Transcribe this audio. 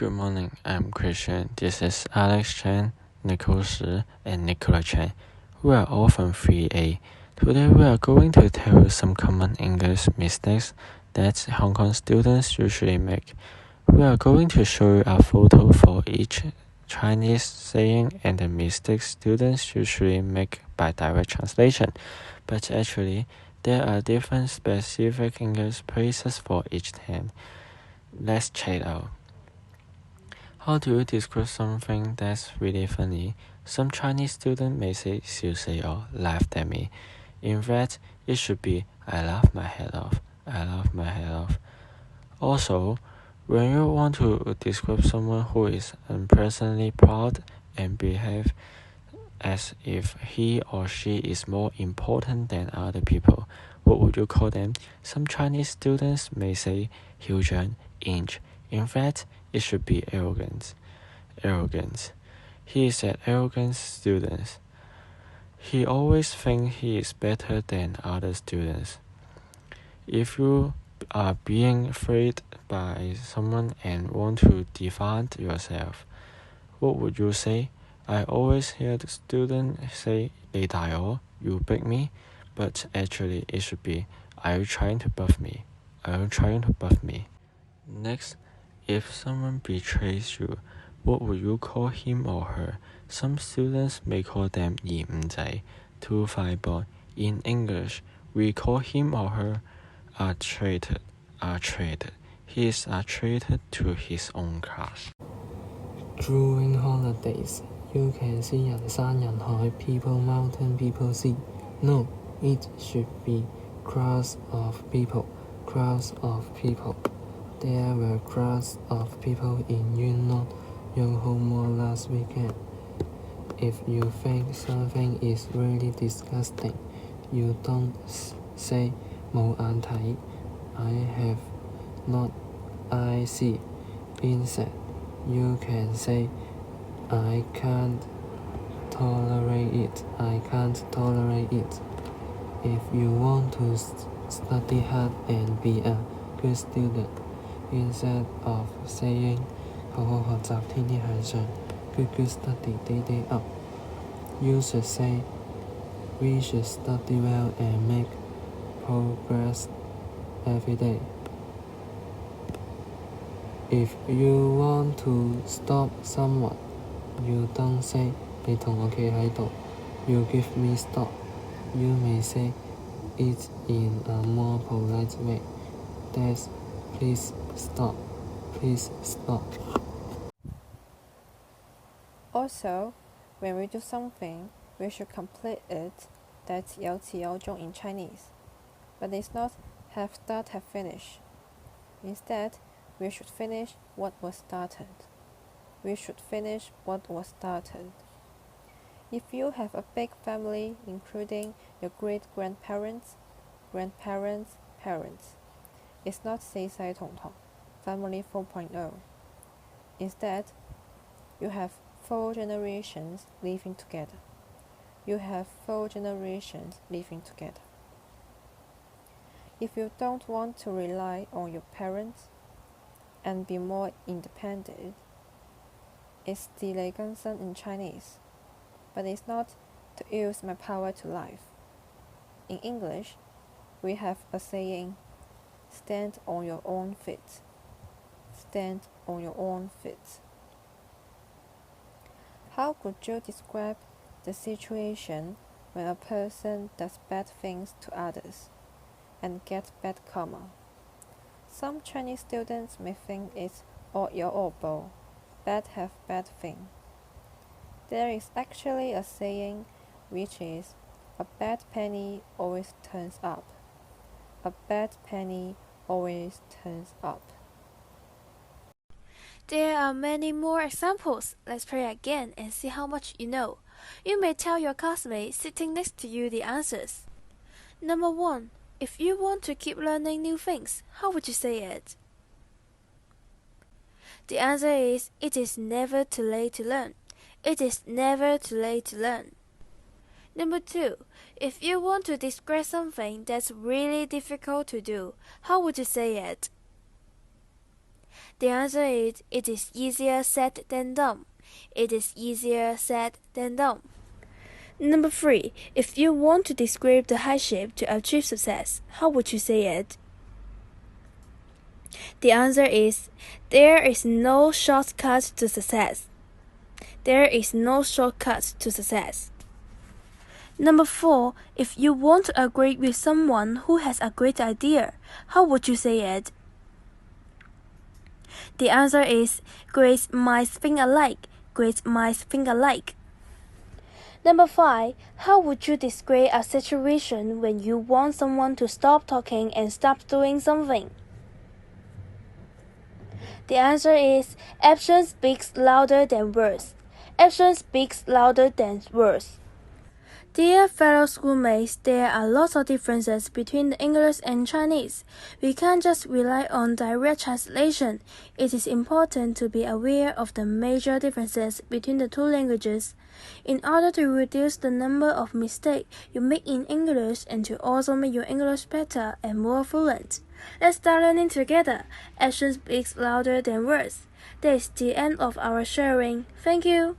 Good morning, I'm Christian. This is Alex Chen, Nicole Shi, and Nicola Chen. We are all from 3A. Today we are going to tell you some common English mistakes that Hong Kong students usually make. We are going to show you a photo for each Chinese saying and the mistakes students usually make by direct translation. But actually, there are different specific English phrases for each time. Let's check it out. How do you describe something that's really funny? Some Chinese students may say 笑死我, laughed at me. In fact, it should be I laugh my head off. I laugh my head off. Also, when you want to describe someone who is unpleasantly proud and behave as if he or she is more important than other people, what would you call them? Some Chinese students may say 嚣张, inch. In fact, it should be arrogance. Arrogance. He is an arrogant student. He always thinks he is better than other students. If you are being afraid by someone and want to defend yourself, what would you say? I always hear the student say 你大我, you big me, but actually it should be are you trying to buff me? Are you trying to buff me? Next, if someone betrays you, what would you call him or her? Some students may call them 二五仔, too fine boy. In English, we call him or her a traitor. A traitor. He is a traitor to his own class. During holidays, you can see 人山人海, people mountain, people sea. No, it should be crowds of people, crowds of people. There were crowds of people in Yunnan, Yongho last weekend. If you think something is really disgusting, you don't say 冇眼睇, I have not I see. Instead, you can say I can't tolerate it. I can't tolerate it. If you want to study hard and be a good student, instead of saying 好好學習天天向上 good study day day up, you should say we should study well and make progress every day. If you want to stop someone, you don't say 你同我企喺度 you give me stop. You may say it in a more polite way. That's please stop. Please stop. Also, when we do something, we should complete it. That's 有始有終 in Chinese. But it's not have start have finish. Instead, we should finish what was started. We should finish what was started. If you have a big family, including your great-grandparents, grandparents, parents, it's not 四世同堂, family 4.0. Instead, you have 4 generations living together. You have 4 generations living together. If you don't want to rely on your parents and be more independent, it's 自力更生 in Chinese, but it's not to use my power to life. In English, we have a saying, stand on your own feet. Stand on your own feet. How could you describe the situation when a person does bad things to others and gets bad karma? Some Chinese students may think it's 惡有惡報, bad have bad thing. There is actually a saying which is, a bad penny always turns up. A bad penny always turns up. There are many more examples. Let's play again and see how much you know. You may tell your classmate sitting next to you the answers. Number 1. If you want to keep learning new things, how would you say it? The answer is, it is never too late to learn. It is never too late to learn. Number 2. If you want to describe something that's really difficult to do, how would you say it? The answer is it is easier said than done. It is easier said than done. Number 3. If you want to describe the hardship to achieve success, how would you say it? The answer is there is no shortcut to success. There is no shortcut to success. Number 4. If you want to agree with someone who has a great idea, how would you say it? The answer is great minds think alike. Great minds think alike. Number 5. How would you describe a situation when you want someone to stop talking and start doing something? The answer is action speaks louder than words. Action speaks louder than words. Dear fellow schoolmates, there are lots of differences between the English and Chinese. We can't just rely on direct translation. It is important to be aware of the major differences between the two languages in order to reduce the number of mistakes you make in English and to also make your English better and more fluent. Let's start learning together. Action speaks louder than words. That is the end of our sharing. Thank you.